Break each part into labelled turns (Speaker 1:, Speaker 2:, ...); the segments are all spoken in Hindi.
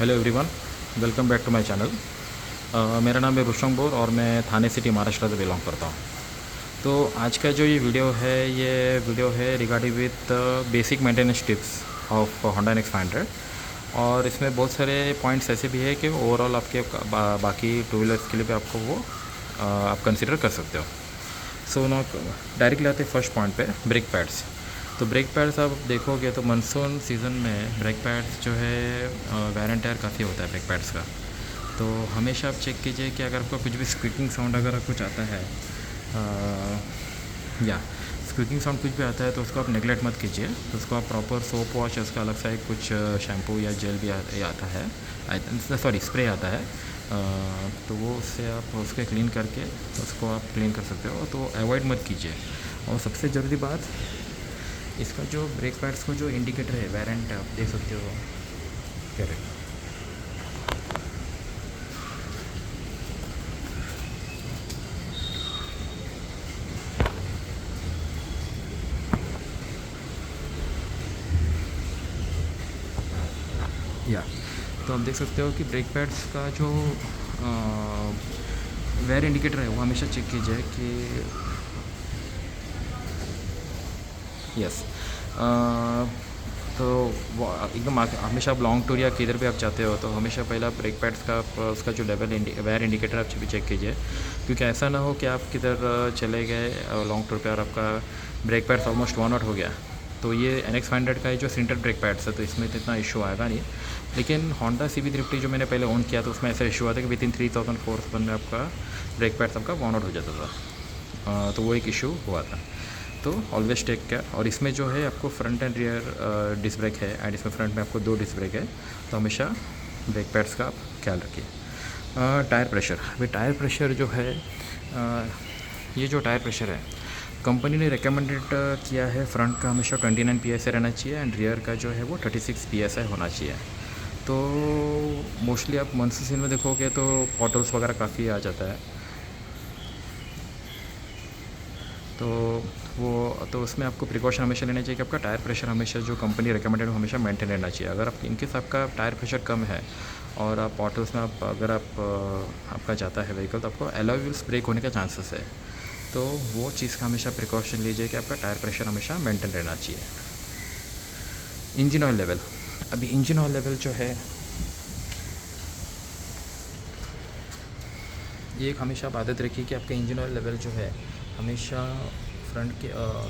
Speaker 1: Hello everyone, welcome back to my channel. मेरा नाम है रुशंग बोर और मैं थाने सिटी महाराष्ट्र से बिलोंग करता हूँ। तो आज का जो ये वीडियो है regarding with basic maintenance tips of Honda NX500। और इसमें बहुत सारे पॉइंट्स ऐसे भी है कि ओवरऑल आपके बाकी टू व्हीलर्स के लिए भी आपको वो आप कंसिडर कर सकते हो। सो ना डायरेक्टली आते फर्स्ट पॉइंट पे, ब्रेक पैड्स। तो ब्रेक पैड्स आप देखोगे तो मानसून सीज़न में ब्रेक पैड्स जो है वेयर एंड टेयर काफ़ी होता है ब्रेक पैड्स का। तो हमेशा आप चेक कीजिए कि अगर आपको कुछ भी स्क्वीकिंग साउंड अगर कुछ आता है या स्क्वीकिंग साउंड कुछ भी आता है तो उसको आप नेगलेक्ट मत कीजिए। तो उसको आप प्रॉपर सोप वॉश, उसका अलग सा एक कुछ शैम्पू या जेल भी आता है, सॉरी स्प्रे आता है। तो वो उससे आप उसके क्लीन करके उसको आप क्लीन कर सकते हो, तो अवॉइड मत कीजिए। और सबसे ज़रूरी बात, इसका जो ब्रेक पैड्स को जो इंडिकेटर है वेरेंट आप देख सकते हो करेक्ट। या तो आप देख सकते हो कि ब्रेक पैड्स का जो वेयर इंडिकेटर है वो हमेशा चेक कीजिए कि यस। तो वो एकदम हमेशा आप लॉन्ग टूर या किधर भी आप जाते हो तो हमेशा पहला ब्रेक पैड्स का उसका जो वेयर इंडिकेटर आप भी चेक कीजिए, क्योंकि ऐसा ना हो कि आप किधर चले गए लॉन्ग टूर पे और आपका brake pads almost one out हो गया। तो ये NX500 का है जो सिंटर ब्रेक पैड्स है, तो इसमें इतना इशू आएगा नहीं। लेकिन होंडा CB350 जो मैंने पहले ऑन किया तो उसमें ऐसा इशू आता है कि विद इन 3000-4000 में आपका ब्रेक पैड्स आपका वन आउट हो जाता था। तो वो एक इशू हुआ था। तो ऑलवेज टेक केयर। और इसमें जो है आपको front and rear disc brake है, एंड इसमें फ्रंट में आपको 2 डिस्क ब्रेक है। तो हमेशा ब्रेक पैड्स का आप ख्याल रखिए। टायर प्रेशर, अभी टायर प्रेशर जो है ये जो टायर प्रेशर है कंपनी ने रिकमेंडेड किया है फ्रंट का हमेशा 29 PSI रहना चाहिए एंड रियर का जो है वो 36 PSI होना चाहिए। तो मोस्टली आप मानसून में देखोगे तो पॉटल्स वगैरह काफ़ी आ जाता है, तो उसमें आपको प्रिकॉशन हमेशा लेना चाहिए कि आपका टायर प्रेशर हमेशा जो कंपनी रिकमेंडेड हमेशा मेंटेन रहना चाहिए। अगर आप इनकेस आपका टायर प्रेशर कम है और आप पॉटल्स में अगर आपका जाता है व्हीकल तो आपको एलॉय व्हील्स ब्रेक होने का चांसेस है। तो वो चीज़ का हमेशा प्रिकॉशन लीजिए कि आपका टायर प्रेशर हमेशा मेंटेन रहना चाहिए। इंजन ऑयल लेवल, अभी इंजन ऑयल लेवल जो है ये एक हमेशा आप आदत रखिए कि आपका इंजन ऑयल लेवल जो है हमेशा फ्रंट के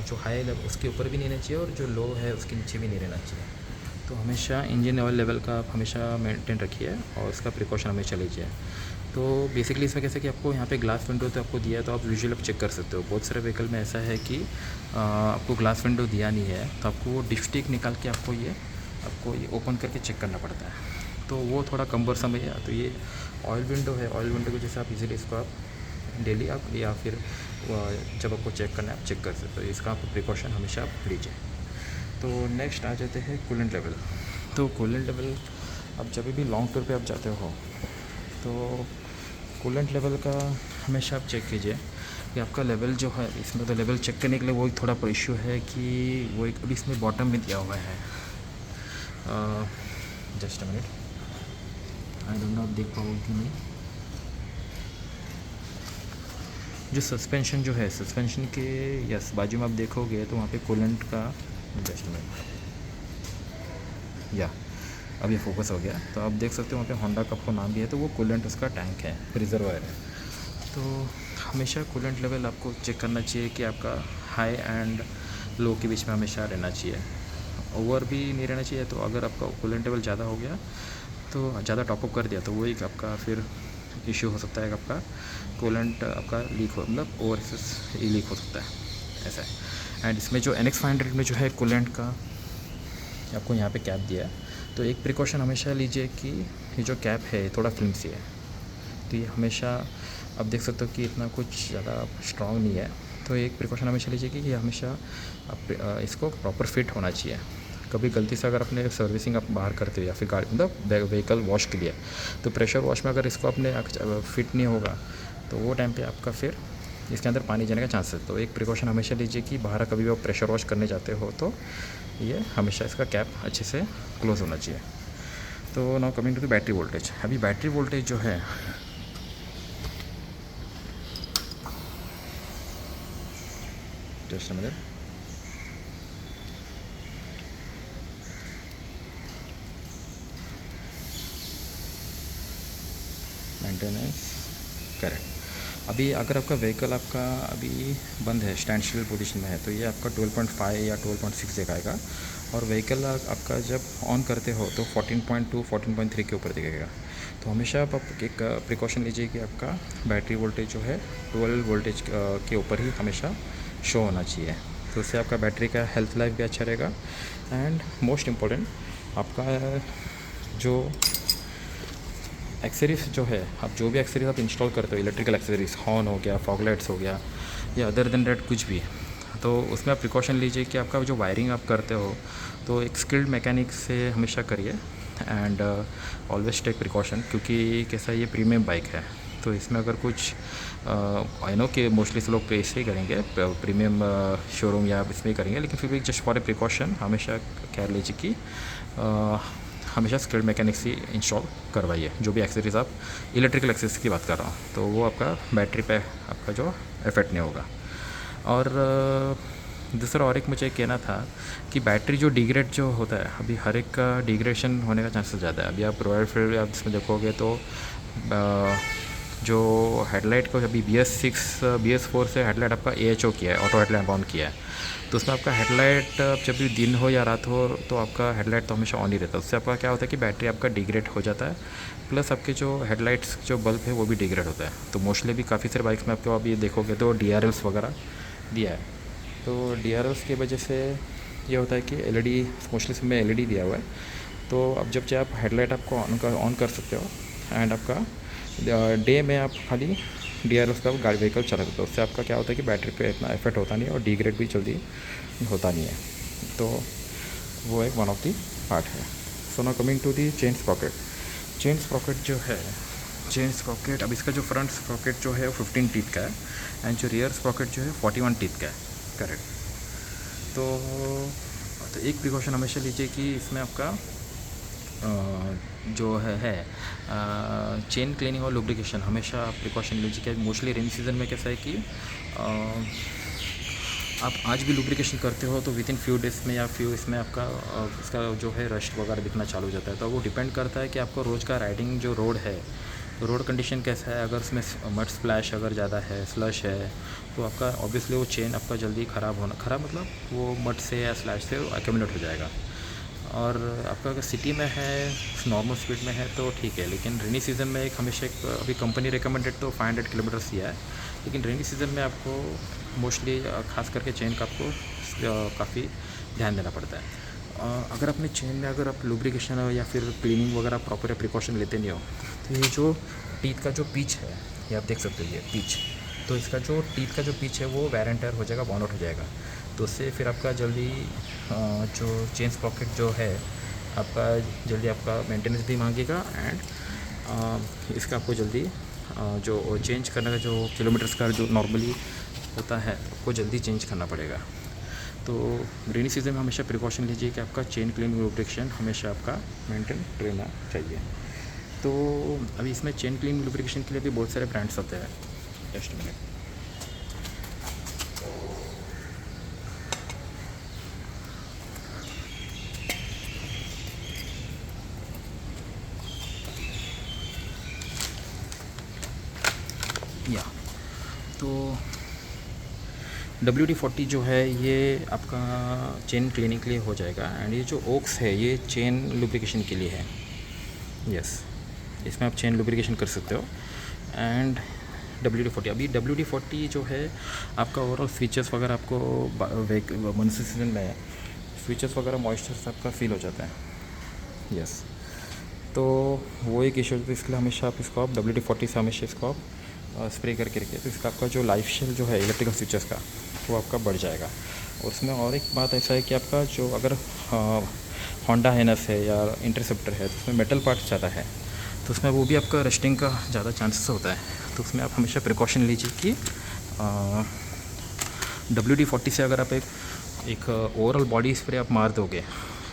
Speaker 1: जो हाई लेवल उसके ऊपर भी नहीं रहना चाहिए और जो लो है उसके नीचे भी नहीं रहना चाहिए। तो हमेशा इंजन ऑयल लेवल का आप हमेशा मेंटेन रखिए और उसका प्रिकॉशन हमेशा लीजिए। तो बेसिकली इसमें कैसे कि आपको यहाँ पे ग्लास विंडो तो आपको दिया है, तो आप विजुअल आप चेक कर सकते हो। बहुत सारे व्हीकल में ऐसा है कि आपको ग्लास विंडो दिया नहीं है तो आपको डिस्टिक निकाल के आपको ये ओपन करके चेक करना पड़ता है। तो वो थोड़ा कम्बरसम है। तो ये ऑयल विंडो है, ऑयल विंडो की जैसे आप इजीली इसको आप डेली आप या फिर जब आपको चेक करना है आप चेक कर सकते हो। इसका आप प्रिकॉशन हमेशा आप लीजिए। तो नेक्स्ट आ जाते हैं कूलेंट लेवल। तो कूलेंट लेवल अब जब भी लॉन्ग टूर पे आप जाते हो तो कूलेंट लेवल का हमेशा आप चेक कीजिए कि आपका लेवल जो है इसमें, तो लेवल चेक करने के लिए वो एक थोड़ा इशू है कि वो एक अभी इसमें बॉटम में दिया हुआ है। Just a minute, I don't know आप देख पाओगे कि नहीं। जो सस्पेंशन जो है, सस्पेंशन के यस बाजू में आप देखोगे तो वहाँ पे कूलेंट का जस्ट मिनट या अब ये फोकस हो गया। तो आप देख सकते हो वहाँ पे होंडा का आपको नाम भी है, तो वो कूलेंट उसका टैंक है, रिजर्वायर है। तो हमेशा कूलेंट लेवल आपको चेक करना चाहिए कि आपका हाई एंड लो के बीच में हमेशा रहना चाहिए, ओवर भी नहीं रहना चाहिए। तो अगर आपका कूलेंट लेवल ज़्यादा हो गया तो ज़्यादा टॉपअप कर दिया तो वो एक आपका फिर इशू हो सकता है, आपका कूलेंट आपका लीक हो, मतलब ओवर लीक हो सकता है, ऐसा है। एंड इसमें जो NX500 में जो है कूलेंट का आपको यहाँ पे कैप दिया है, तो एक प्रिकॉशन हमेशा लीजिए कि ये जो कैप है थोड़ा फ्लिंसी है। तो ये हमेशा आप देख सकते हो कि इतना कुछ ज़्यादा स्ट्रॉन्ग नहीं है। तो एक प्रिकॉशन हमेशा लीजिए कि ये हमेशा आप इसको प्रॉपर फिट होना चाहिए। कभी गलती से अगर अपने सर्विसिंग आप बाहर करते हो या फिर गाड़ी मतलब व्हीकल वॉश के लिए, तो प्रेशर वॉश में अगर इसको अपने फिट नहीं होगा तो वो टाइम पे आपका फिर इसके अंदर पानी जाने का चांस है। तो एक प्रिकॉशन हमेशा लीजिए कि बाहर कभी भी आप प्रेशर वॉश करने जाते हो तो ये हमेशा इसका कैप अच्छे से क्लोज़ होना चाहिए। तो now coming to the battery voltage. अभी बैटरी वोल्टेज जो है जस्ट मिनट, मेंटेनेंस करेक्ट। अभी अगर आपका व्हीकल आपका अभी बंद है, स्टैंड स्टिल पोजीशन में है, तो ये आपका 12.5 या 12.6 दिखाएगा। और व्हीकल आपका जब ऑन करते हो तो 14.2 14.3 के ऊपर दिखेगा। तो हमेशा आप एक प्रिकॉशन लीजिए कि आपका बैटरी वोल्टेज जो है 12 वोल्टेज के ऊपर ही हमेशा शो होना चाहिए। तो उससे आपका बैटरी का हेल्थ लाइफ भी अच्छा रहेगा। एंड मोस्ट इम्पोर्टेंट, आपका जो एक्सेसरीज जो है, आप जो भी एक्सेसरीज आप इंस्टॉल करते हो, इलेक्ट्रिकल एक्सेसरीज, हॉर्न हो गया, फॉग लाइट्स हो गया, या अदर देन डेट कुछ भी, तो उसमें आप प्रिकॉशन लीजिए कि आपका जो वायरिंग आप करते हो तो एक स्किल्ड मैकेनिक से हमेशा करिए। एंड ऑलवेज टेक प्रिकॉशन, क्योंकि कैसा ये प्रीमियम बाइक है, तो इसमें अगर कुछ आई नो कि मोस्टली से लोग ऐसे ही करेंगे, प्रीमियम शोरूम या इसमें ही करेंगे, लेकिन फिर भी जस्ट फॉर ए प्रिकॉशन हमेशा ख्याल लीजिए कि हमेशा स्किल्ड मैकेनिक से इंस्टॉल करवाइए। जो भी एक्सेसरीज आप इलेक्ट्रिकल एक्सेसरीज की बात कर रहा हूँ, तो वो आपका बैटरी पे आपका जो इफेक्ट नहीं होगा। और दूसरा और एक मुझे कहना था कि बैटरी जो डिग्रेड जो होता है, अभी हर एक का डिग्रेडेशन होने का चांसेस ज़्यादा है। अभी आप रॉयल फील्ड आप इसमें देखोगे तो जो हेडलाइट को अभी BS4 से हेडलाइट आपका AHO किया है, ऑटो हेडलाइट ऑन किया है, तो उसमें आपका हेडलाइट जब भी दिन हो या रात हो तो आपका हेडलाइट तो हमेशा ऑन ही रहता है। उससे आपका क्या होता है कि बैटरी आपका डिग्रेड हो जाता है, प्लस आपके जो हेडलाइट्स जो बल्ब है वो भी डिग्रेड होता है। तो मोस्टली भी काफ़ी सारे बाइक्स में आपको अभी देखोगे तो DRLs वगैरह दिया है। तो DRLs की वजह से ये होता है कि LED मोस्टली इसमें LED दिया हुआ है, तो अब जब आप हेडलाइट आपको ऑन कर सकते हो, एंड आपका डे में आप खाली DRLs का गाड़ी व्हीकल चला सकते हो। उससे आपका क्या होता है कि बैटरी पे इतना इफेक्ट होता नहीं है और डिग्रेड भी जल्दी होता नहीं है। तो वो एक वन ऑफ दी पार्ट है। So now coming to the chain sprocket. Chain sprocket जो है, चेन स्प्रॉकेट, अब इसका जो फ्रंट स्प्रॉकेट जो है वो 15 टीथ का है, एंड जो रियर स्प्रॉकेट जो है 41 टीथ का है, करेक्ट। तो एक प्रिकॉशन हमेशा लीजिए कि इसमें आपका जो है चेन क्लीनिंग और लुब्रिकेशन हमेशा आप प्रिकॉशन लीजिए। क्या मोस्टली रेनी सीज़न में कैसा है कि आप आज भी लुब्रिकेशन करते हो तो विद इन फ्यू डेज में या फ्यू इसमें आपका इसका जो है रस्ट वगैरह दिखना चालू हो जाता है। तो वो डिपेंड करता है कि आपको रोज़ का राइडिंग जो रोड है, तो रोड कंडीशन कैसा है। अगर उसमें मड स्प्लैश अगर ज़्यादा है, स्लश है, तो आपका ऑब्वियसली वो चेन आपका जल्दी ख़राब मतलब वो मड से या स्लैश से एक्यूमुलेट हो जाएगा। और आपका अगर सिटी में है, नॉर्मल स्पीड में है तो ठीक है, लेकिन रेनी सीज़न में एक हमेशा एक अभी कंपनी रिकमेंडेड तो 500 किलोमीटर्स दिया है, लेकिन रेनी सीज़न में आपको मोस्टली खास करके चेन का आपको काफ़ी ध्यान देना पड़ता है। अगर अपने चेन में अगर आप लुब्रिकेशन या फिर क्लीनिंग वगैरह प्रॉपर प्रिकॉशन लेते नहीं हो, तो ये जो टीथ का जो पीच है, ये आप देख सकते हो, ये पीच, तो इसका जो टीथ का जो पीच है वो वेयर एंड टेयर हो जाएगा, बॉन आउट हो जाएगा। तो उससे फिर आपका जल्दी जो चेन स्प्रॉकेट जो है आपका जल्दी आपका मेंटेनेंस भी मांगेगा, एंड इसका आपको जल्दी जो चेंज करने का जो किलोमीटर्स का जो नॉर्मली होता है आपको जल्दी चेंज करना पड़ेगा। तो रेनी सीज़न में हमेशा प्रिकॉशन लीजिए कि आपका चेन क्लीनिंग लुब्रिकेशन हमेशा आपका मेंटेन रहना चाहिए। तो अभी इसमें चेन क्लीनिंग लुब्रिकेशन के लिए भी बहुत सारे ब्रांड्स आते हैं। जस्ट मिनट, या तो WD-40 जो है ये आपका चेन क्लीनिंग के लिए हो जाएगा, एंड ये जो ओक्स है ये चेन लुब्रिकेशन के लिए है। यस, इसमें आप चेन लुब्रिकेशन कर सकते हो। एंड WD-40, अभी WD-40 जो है आपका ओवरऑल फीचर्स वगैरह आपको मानसून सीजन में फीचर्स वगैरह मॉइस्चर आपका फील हो जाता है। यस, तो वो एक इशू, तो इसके लिए हमेशा आप इसको आप WD-40 से हमेशा इसको आप स्प्रे करके रखिए। तो इसका आपका जो लाइफ शेल जो है इलेक्ट्रिकल स्विचेस का वो आपका बढ़ जाएगा। और उसमें और एक बात ऐसा है कि आपका जो अगर होंडा हैनस है या इंटरसेप्टर है तो उसमें मेटल पार्ट ज़्यादा है, तो उसमें वो भी आपका रस्टिंग का ज़्यादा चांसेस होता है। तो उसमें आप हमेशा प्रिकॉशन लीजिए कि WD-40 से अगर आप एक ओवरऑल बॉडी स्प्रे आप मार दोगे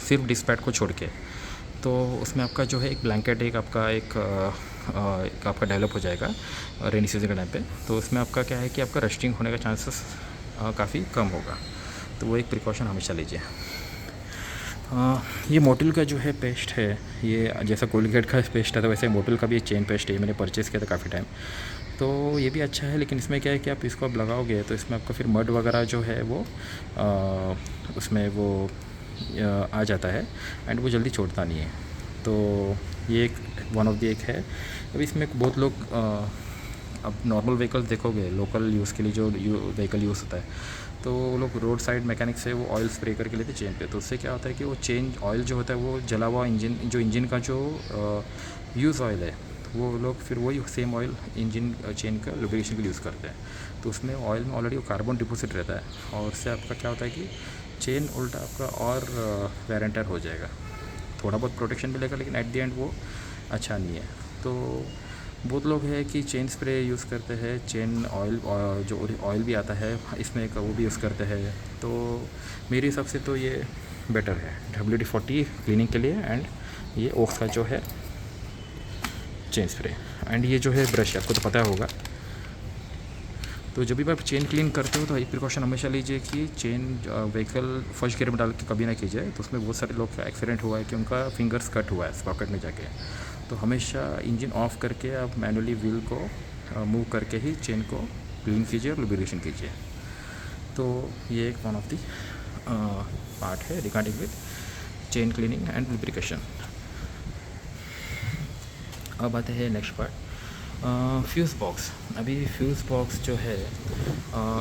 Speaker 1: सिर्फ डिस्पैट को छोड़ के, तो उसमें आपका जो है एक ब्लैंकेट एक आपका डेवलप हो जाएगा रेनी सीजन के टाइम पे। तो उसमें आपका क्या है कि आपका रस्टिंग होने का चांसेस काफ़ी कम होगा। तो वो एक प्रिकॉशन हमेशा लीजिए। ये मोटिल का जो है पेस्ट है, ये जैसा कोलगेट का पेस्ट है तो वैसे मोटिल का भी एक चेन पेस्ट है, मैंने परचेज़ किया था काफ़ी टाइम। तो ये भी अच्छा है, लेकिन इसमें क्या है कि आप इसको अब लगाओगे तो इसमें आपका फिर मड वगैरह जो है वो उसमें वो आ जाता है एंड वो जल्दी छोड़ता नहीं है। तो ये एक वन ऑफ द एक है। अभी इसमें बहुत लोग अब नॉर्मल व्हीकल्स देखोगे, लोकल यूज़ के लिए जो व्हीकल यूज़ होता है, तो वो लोग रोड साइड मैकेनिक से वो ऑयल स्प्रे करके लेते चेन पे। तो उससे क्या होता है कि वो चेन ऑयल जो होता है वो जला हुआ इंजन का जो यूज़ ऑयल है, वो लोग फिर वही सेम ऑयल इंजन चेन का लुब्रिकेशन के लिए यूज़ करते हैं। तो उसमें ऑयल में ऑलरेडी कार्बन डिपोजिट रहता है और उससे आपका क्या होता है कि चेन उल्टा आपका और वेयर एंड टेयर हो जाएगा। थोड़ा बहुत प्रोटेक्शन मिलेगा लेकिन एट द एंड वो अच्छा नहीं है। तो बहुत लोग हैं कि चेन स्प्रे यूज़ करते हैं, चेन ऑयल जो ऑयल भी आता है इसमें एक वो भी यूज़ करते हैं। तो मेरे हिसाब से तो ये बेटर है WD-40 क्लीनिंग के लिए एंड ये ओक्स का जो है चेन स्प्रे। एंड ये जो है ब्रश आपको तो पता होगा। तो जब भी आप चेन क्लीन करते हो तो एक प्रिकॉशन हमेशा लीजिए कि चेन व्हीकल फर्स्ट गियर में डाल के कभी ना कीजिए। तो उसमें बहुत सारे लोग का एक्सीडेंट हुआ है कि उनका फिंगर्स कट हुआ है स्पॉकेट में जाके। तो हमेशा इंजन ऑफ करके आप मैनुअली व्हील को मूव करके ही चेन को क्लीन कीजिए और लुब्रिकेशन कीजिए। तो ये एक वन ऑफ दी पार्ट है regarding with chain cleaning and lubrication. अब आते हैं नेक्स्ट पार्ट, फ्यूज़ बॉक्स। अभी फ्यूज़ बॉक्स जो है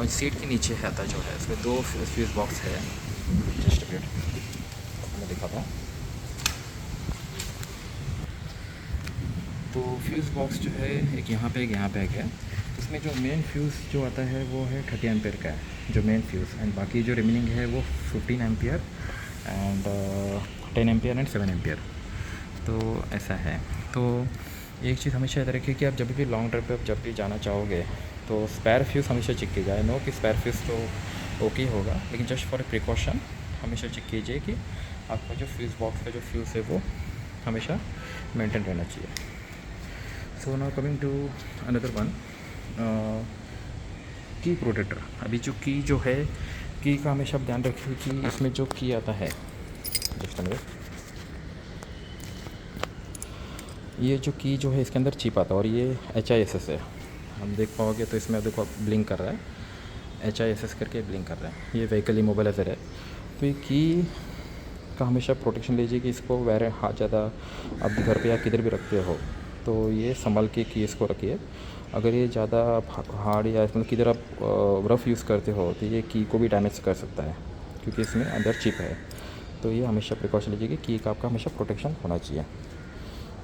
Speaker 1: सीट के नीचे आता जो है, इसमें 2 फ्यूज़ बॉक्स है। जस्ट अ मिनट मैं दिखाता हूँ। तो फ्यूज़ बॉक्स जो है एक यहाँ पे एक है। इसमें जो मेन फ्यूज़ जो आता है वो है 30 एम्पियर का है जो मेन फ्यूज़, एंड बाकी जो रिमेनिंग है वो 15 ampere and 10 ampere and 7 ampere. तो ऐसा है। तो एक चीज़ हमेशा याद रखिए कि आप जब भी लॉन्ग ड्राइव पे आप जब भी जाना चाहोगे तो स्पेयर फ्यूज़ हमेशा चेक किया जाए। नो कि स्पेयर फ्यूज़ तो ओके होगा, लेकिन जस्ट फॉर ए प्रिकॉशन हमेशा चेक कीजिए कि आपका जो फ्यूज़ बॉक्स का जो फ्यूज़ है वो हमेशा मेंटेन रहना चाहिए। So now coming to another one, key protector. अभी जो की जो है, की का हमेशा आप ध्यान रखिए कि इसमें जो की आता है, जस्ट मिनट, ये जो की जो है इसके अंदर चिप आता है और ये HISS है। हम देख पाओगे तो इसमें देखो ब्लिंक कर रहा है, HISS करके ब्लिंक कर रहा है। ये व्हीकल इमोबिलाइजर है। तो ये की का हमेशा प्रोटेक्शन लीजिए कि इसको वेर हाथ ज़्यादा आप घर पे या किधर भी रखते हो तो ये संभल के की इसको रखिए। अगर ये ज़्यादा हार्ड या मतलब किधर आप रफ़ यूज़ करते हो तो ये की को भी डैमेज कर सकता है क्योंकि इसमें अंदर चिप है। तो ये हमेशा प्रिकॉशन लीजिए कि की का आपका हमेशा प्रोटेक्शन होना चाहिए।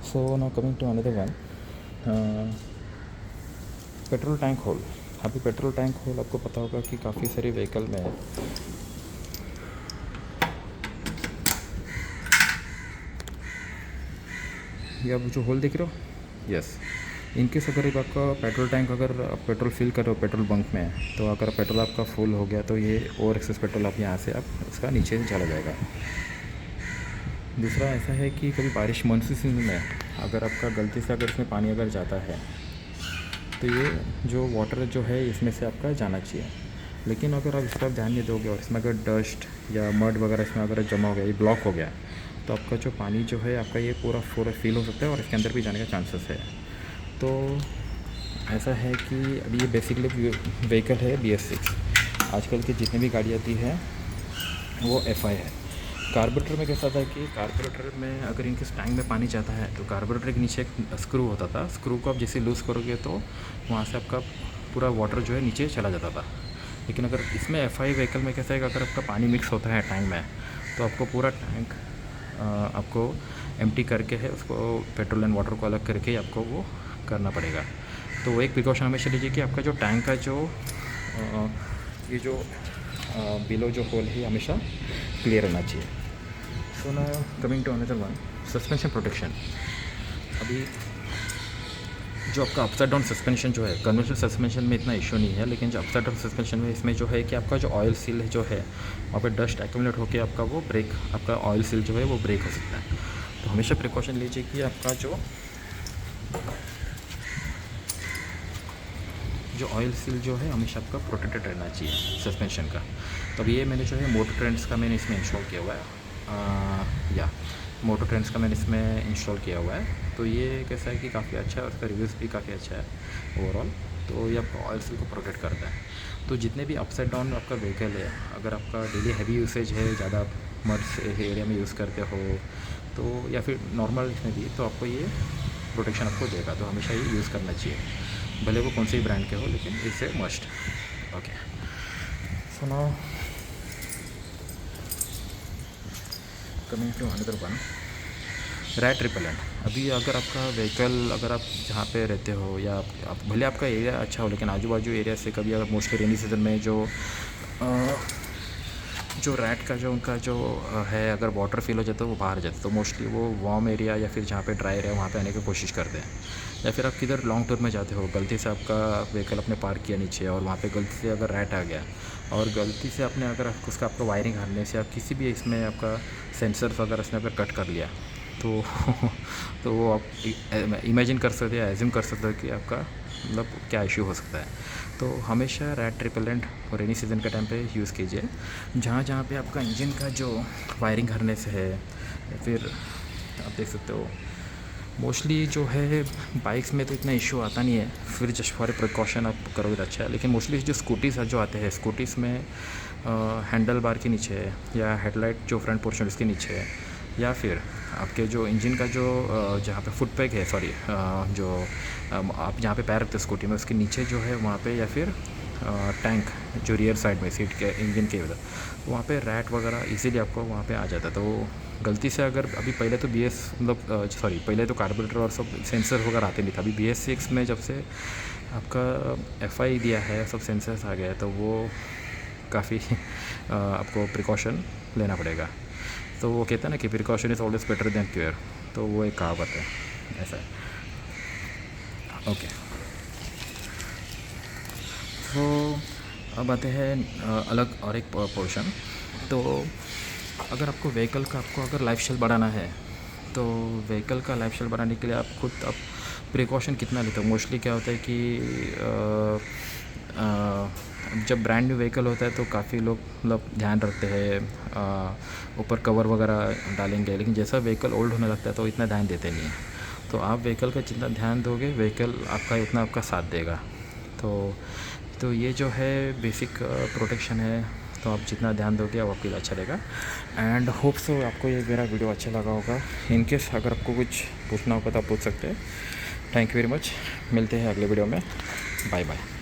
Speaker 1: So now coming to another one, petrol tank hole. अभी पेट्रोल टैंक होल आपको पता होगा कि काफ़ी सारे व्हीकल में ये आप जो होल देख रहे हो, यस, इनकेस अगर एक आपका पेट्रोल टैंक अगर आप पेट्रोल फिल कर रहे हो पेट्रोल बंक में, तो अगर पेट्रोल आपका फुल हो गया तो ये ओवर एक्सेस पेट्रोल आप यहाँ से आप इसका नीचे से चला जाएगा। दूसरा ऐसा है कि कभी बारिश मानसून सीजन में अगर आपका गलती से अगर इसमें पानी अगर जाता है तो ये जो वाटर जो है इसमें से आपका जाना चाहिए। लेकिन अगर आप इस पर ध्यान नहीं दोगे और इसमें अगर डस्ट या मड वगैरह इसमें अगर जमा हो गया, ये ब्लॉक हो गया, तो आपका जो पानी जो है आपका ये पूरा फील हो सकता है और इसके अंदर भी जाने का चांसेस है। तो ऐसा है कि अभी ये बेसिकली व्हीकल है BS6। आजकल की जितनी भी गाड़ी आती है वो FI है। कार्बोरेटर में कैसा था कि कार्बोरेटर में अगर इनके टैंक में पानी जाता है तो कार्बोरेटर के नीचे एक स्क्रू होता था। स्क्रू को आप जैसे लूज़ करोगे तो वहाँ से आपका पूरा वाटर जो है नीचे चला जाता था। लेकिन अगर इसमें FI व्हीकल में कैसा है कि अगर आपका पानी मिक्स होता है टैंक में तो आपको पूरा टैंक आपको एम्प्टी करके है उसको पेट्रोल एंड वाटर को अलग करके आपको वो करना पड़ेगा। तो वो एक प्रिकॉशन हमेशा लीजिए कि आपका जो टैंक का जो ये जो बिलो जो होल है हमेशा क्लियर रहना चाहिए। So now coming to another one, suspension protection. अभी जो आपका अपसाइड डाउन सस्पेंशन जो है, कन्वेंशनल सस्पेंशन में इतना इशू नहीं है, लेकिन जो अपसाइड डाउन सस्पेंशन में इसमें जो है कि आपका जो ऑयल सील जो है वहाँ पे डस्ट एक्यूमुलेट होकर आपका वो ब्रेक, आपका ऑयल सील जो है वो ब्रेक हो सकता है। तो हमेशा प्रिकॉशन लीजिए कि आपका जो ऑयल सील जो है हमेशा आपका प्रोटेक्टेड रहना चाहिए सस्पेंशन का। तो अब ये मैंने जो है मोटर ट्रेंड्स का मैंने इसमें इंस्टॉल किया हुआ है, या मोटर ट्रेंड्स का मैंने इसमें इंस्टॉल किया हुआ है। तो ये कैसा है कि काफ़ी अच्छा है और उसका रिव्यूज़ भी काफ़ी अच्छा है ओवरऑल। तो ये आपका ऑयल सील को प्रोटेक्ट करता है। तो जितने भी अपसाइड डाउन आपका व्हीकल है, अगर आपका डेली हैवी यूसेज है, ज़्यादा मर्स एरिया में यूज़ करते हो तो, या फिर नॉर्मल इसमें भी, तो आपको ये प्रोटेक्शन आपको देगा। तो हमेशा ये यूज़ करना चाहिए, भले वो कौन से भी ब्रांड के हो, लेकिन इससे must. Okay, so now coming to another one, rat repellent. अभी अगर आपका व्हीकल, अगर आप जहाँ पे रहते हो या आप भले आपका एरिया अच्छा हो, लेकिन आजू बाजू एरिया से कभी अगर मोस्टली रेनी सीज़न में जो रैट का जो उनका जो है, अगर वाटर फील हो जाता है वो बाहर जाता है, तो मोस्टली वो वार्म एरिया या फिर जहाँ पे ड्राई एरिया वहाँ पे आने की कोशिश करते हैं। या फिर आप किधर लॉन्ग टूर में जाते हो, गलती से आपका व्हीकल अपने पार्क किया नीचे और वहाँ पे गलती से अगर रैट आ गया और गलती से आपने अगर उसका आपका वायरिंग हारने से आप किसी भी इसमें आपका सेंसर वगैरह उसने अगर कट कर लिया तो तो वो आप इमेजिन कर सकते हैं, एज्यूम कर सकते हो कि आपका मतलब क्या इशू हो सकता है। तो हमेशा रैट रिपेलेंट रेनी सीज़न के टाइम पे यूज़ कीजिए। जहाँ पे आपका इंजन का जो वायरिंग हार्नेस है, या फिर आप देख सकते हो मोस्टली जो है बाइक्स में तो इतना इशू आता नहीं है, फिर जस्ट फॉर ए प्रिकॉशन आप करोगे तो अच्छा है। लेकिन मोस्टली जो स्कूटीज़ जो आते हैं, स्कूटीज़ में हैंडल बार के नीचे या हेडलाइट जो फ्रंट पोर्शन उसके नीचे है, या फिर आपके जो इंजन का जो जहाँ पे फुट पैक है, सॉरी, जो आप जहाँ पे पैर रखते हो स्कूटी में उसके नीचे जो है वहाँ पे, या फिर टैंक जो रियर साइड में सीट के इंजन के उधर, वहाँ पे रैट वगैरह इजीली आपको वहाँ पे आ जाता है। तो गलती से अगर अभी पहले तो BS मतलब सॉरी पहले तो कार्बोरेटर और सब सेंसर वगैरह आते नहीं था। अभी BS6 में जब से आपका FI दिया है, सब सेंसर्स आ गए हैं, तो वो काफ़ी आपको प्रिकॉशन लेना पड़ेगा। तो वो कहते हैं ना कि precaution is always better than cure, तो वो एक कहावत है, ऐसा है। ओके, तो अब आते हैं अलग और एक पोर्शन। तो अगर आपको व्हीकल का अगर लाइफ स्टाइल बढ़ाना है, तो व्हीकल का लाइफ स्टाइल बढ़ाने के लिए आप खुद अब प्रिकॉशन कितना लेते हो। मोस्टली क्या होता है कि जब ब्रांड न्यू व्हीकल होता है तो काफ़ी लोग मतलब ध्यान रखते हैं, ऊपर कवर वगैरह डालेंगे, लेकिन जैसा व्हीकल ओल्ड होने लगता है तो इतना ध्यान देते नहीं हैं। तो आप व्हीकल का जितना ध्यान दोगे, व्हीकल आपका उतना आपका साथ देगा। तो ये जो है बेसिक प्रोटेक्शन है, तो आप जितना ध्यान दोगे वो आपके लिए अच्छा रहेगा। एंड होप सो आपको ये मेरा वीडियो अच्छा लगा होगा। इनकेस अगर आपको कुछ पूछना होगा तो आप पूछ सकते हैं। थैंक यू वेरी मच, मिलते हैं अगले वीडियो में। Bye bye.